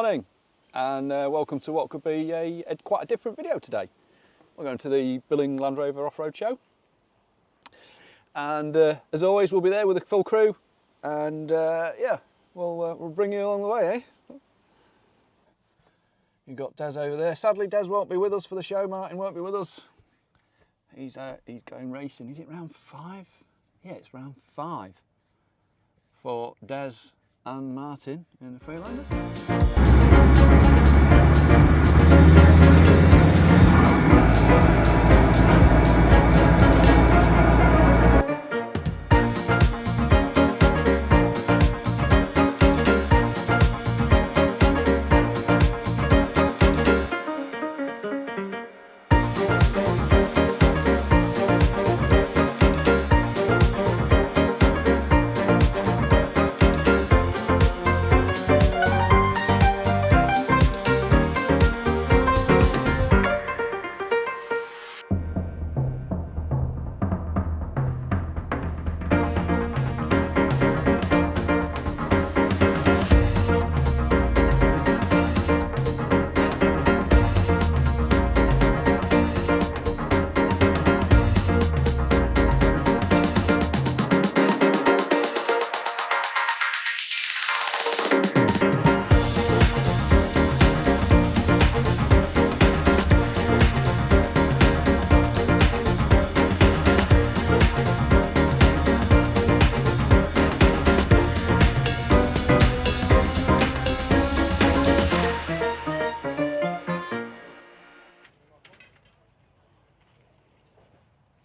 Morning, and welcome to what could be quite a different video today. We're going to the Billing Land Rover off-road show, and as always we'll be there with a full crew, and yeah, we'll bring you along the way, eh? You've got Des over there. Sadly Des won't be with us for the show. Martin won't be with us. He's going racing. Is it round 5? Yeah, it's round 5 for Des and Martin in the Freelander.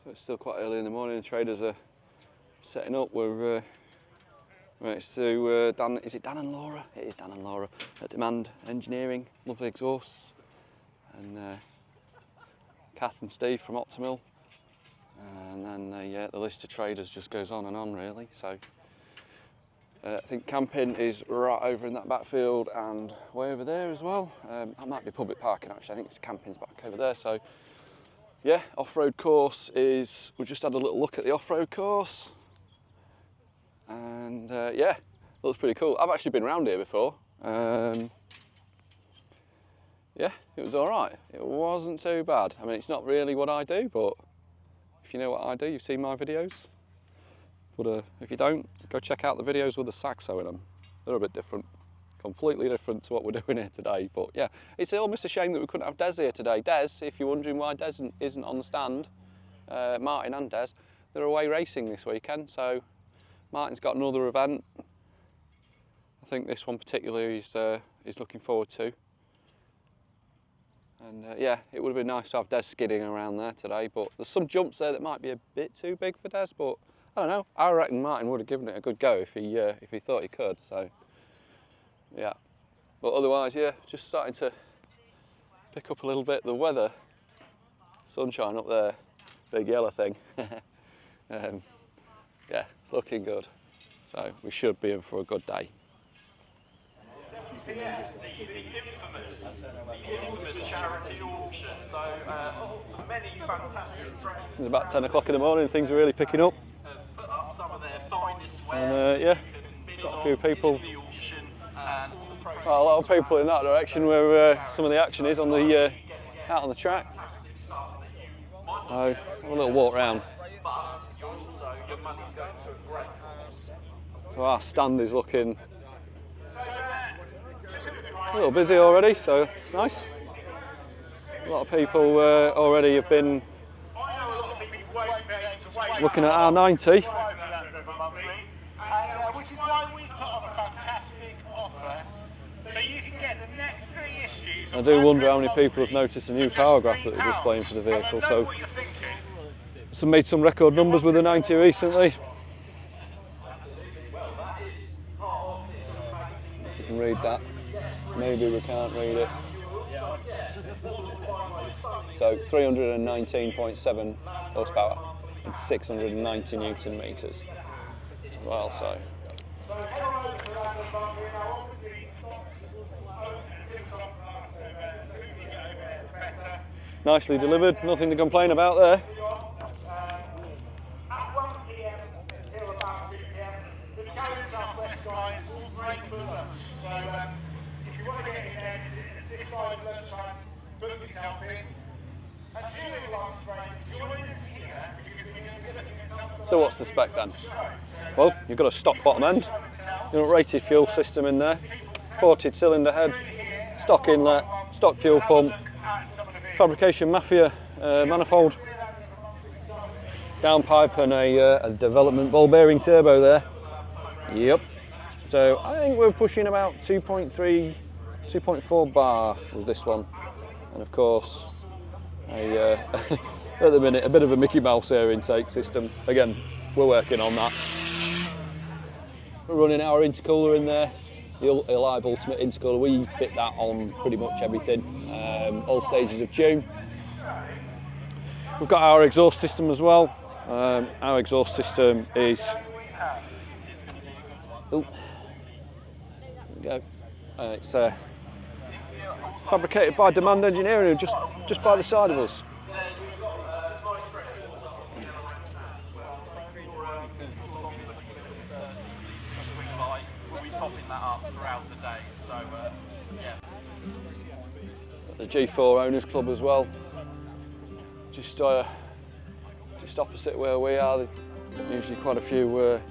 So it's still quite early in the morning. The traders are setting up. We're next to Dan. Is it Dan and Laura? It is Dan and Laura at Demand Engineering. Lovely exhausts, and Kath and Steve from Optimal, and then the list of traders just goes on and on really. So I think camping is right over in that backfield and way over there as well. That might be public parking actually. I think it's camping's back over there. So yeah, off-road course is, we just had a little look at the off-road course, and yeah, looks pretty cool. I've actually been around here before. Yeah, it was all right. It wasn't too bad. I mean, it's not really what I do, but if you know what I do, you've seen my videos. But if you don't, go check out the videos with the Saxo in them. They're a bit different. Completely different to what we're doing here today, but yeah, it's almost a shame that we couldn't have Des here today. Des, if you're wondering why Des isn't on the stand, Martin and Des, they're away racing this weekend, so Martin's got another event. I think this one particularly he's looking forward to, and yeah, it would have been nice to have Des skidding around there today, but there's some jumps there that might be a bit too big for Des, but I don't know, I reckon Martin would have given it a good go if he thought he could, so yeah, but otherwise, yeah, just starting to pick up a little bit. The weather, sunshine up there, big yellow thing. Yeah, it's looking good. So we should be in for a good day. The infamous charity auction. So many fantastic traders. It's about 10 o'clock in the morning. Things are really picking up. Put up some of their finest wares. And yeah, got a few people. Well, a lot of people in that direction where some of the action is on the out on the track. So have a little walk round. So our stand is looking a little busy already, so it's nice. A lot of people already have been looking at our 90. Which is why we put on a fantastic offer, so you can get the next 3 issues. I do wonder how many people have noticed the new power graph that they're displaying for the vehicle. So, some made some record numbers with the 90 recently. If you can read that, maybe we can't read it. So 319.7 horsepower and 690 Newton meters. Well, so. Nicely delivered, nothing to complain about there. At 1 PM until about 2 PM, the Challenge Southwest guys all break for lunch. So if you you want to get in there, this side of lunchtime, book yourself in. And during lunch break, join us here because we're going to be looking at something. So what's the spec then? Well, you've got a stock bottom end, you've got a rated fuel system in there, ported cylinder head, stock inlet, stock fuel pump, fabrication mafia manifold, downpipe and a development ball bearing turbo there. Yep. So I think we're pushing about 2.3, 2.4 bar with this one. And of course, at the minute, a bit of a Mickey Mouse air intake system. Again, we're working on that. We're running our intercooler in there, the Alive Ultimate intercooler. We fit that on pretty much everything, all stages of tune. We've got our exhaust system as well. Our exhaust system is, there we go. It's fabricated by Demand Engineering, just by the side of us. We'll be topping that up throughout the day, so yeah. Got the G4 Owners Club as well, just opposite where we are. There's usually quite a few, a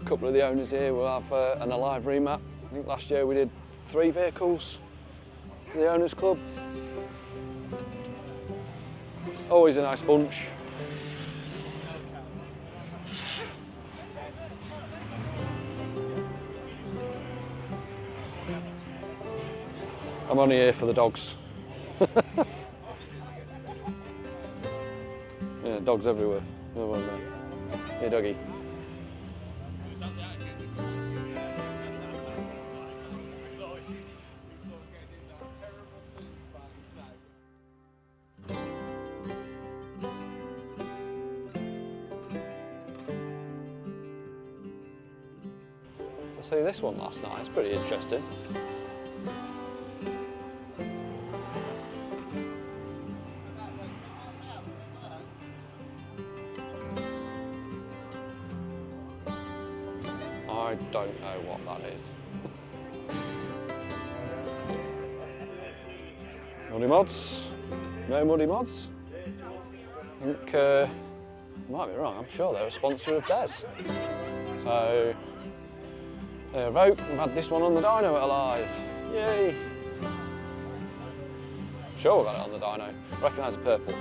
couple of the owners here will have an Alive remap. I think last year we did 3 vehicles for the Owners Club. Always a nice bunch. I'm only here for the dogs. Yeah, dogs everywhere. Another one there. Here, doggy. I see this one last night. It's pretty interesting. I don't know what that is. Muddy mods? No muddy mods? I think, I might be wrong, I'm sure they're a sponsor of Des. So, there, vote. We've had this one on the dyno at Alive. Yay! I'm sure we've got it on the dyno. Recognise the purple.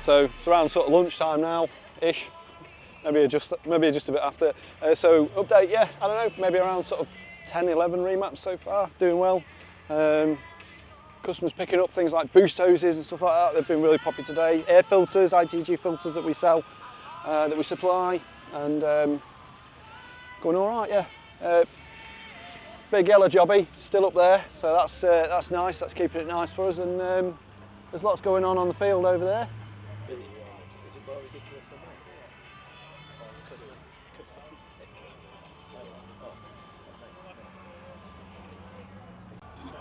So it's around sort of lunchtime now-ish. Maybe just a bit after. So update, yeah, I don't know, maybe around sort of 10, 11 remaps so far, doing well. Customers picking up things like boost hoses and stuff like that. They've been really popular today. Air filters, ITG filters that we sell, that we supply, and going all right, yeah. Big yellow jobby still up there, so that's nice. That's keeping it nice for us, and there's lots going on the field over there.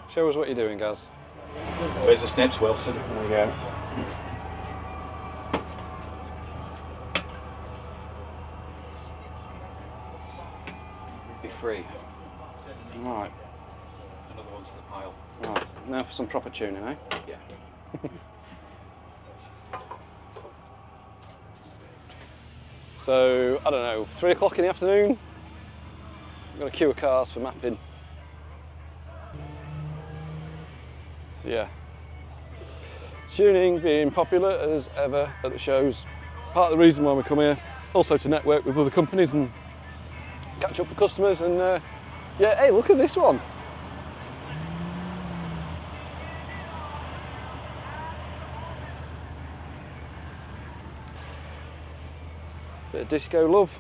Show us what you're doing, Gaz. Where's the steps, Wilson? There we go. Be free. Right. Another one to the pile. Right. Now for some proper tuning, eh? Yeah. So, I don't know, 3 o'clock in the afternoon. We've got a queue of cars for mapping. So yeah, tuning being popular as ever at the shows. Part of the reason why we come here, also to network with other companies and catch up with customers. And yeah, hey, look at this one. Bit of disco love.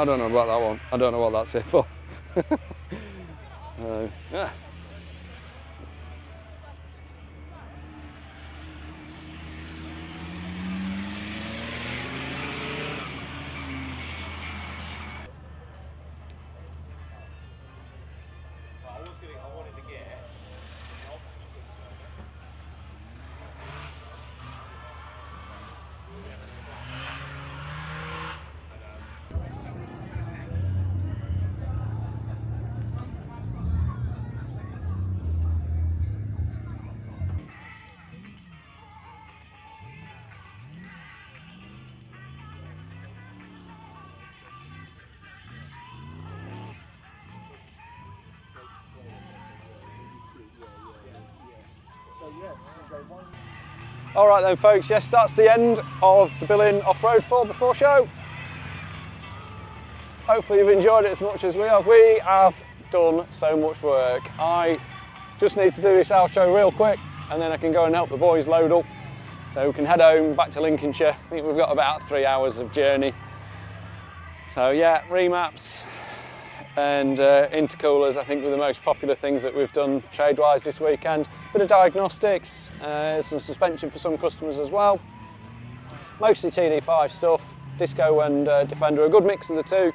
I don't know about that one. I don't know what that's here for. Yeah. All right then, folks. Yes, that's the end of the Billing Off-Road 4x4 show. Hopefully you've enjoyed it as much as we have. We have done so much work. I just need to do this outro real quick, and then I can go and help the boys load up, so we can head home back to Lincolnshire. I think we've got about 3 hours of journey. So yeah, remaps and intercoolers, I think, were the most popular things that we've done trade-wise this weekend. Bit of diagnostics, some suspension for some customers as well. Mostly Td5 stuff, Disco and Defender, a good mix of the two.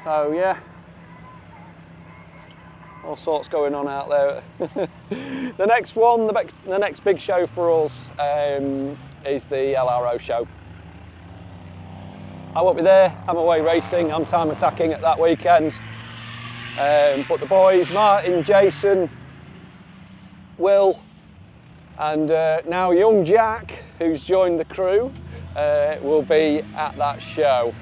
So yeah, all sorts going on out there. The next one, the next big show for us is the LRO show. I won't be there, I'm away racing, I'm time attacking at that weekend. But the boys, Martin, Jason, Will, and now young Jack, who's joined the crew, will be at that show.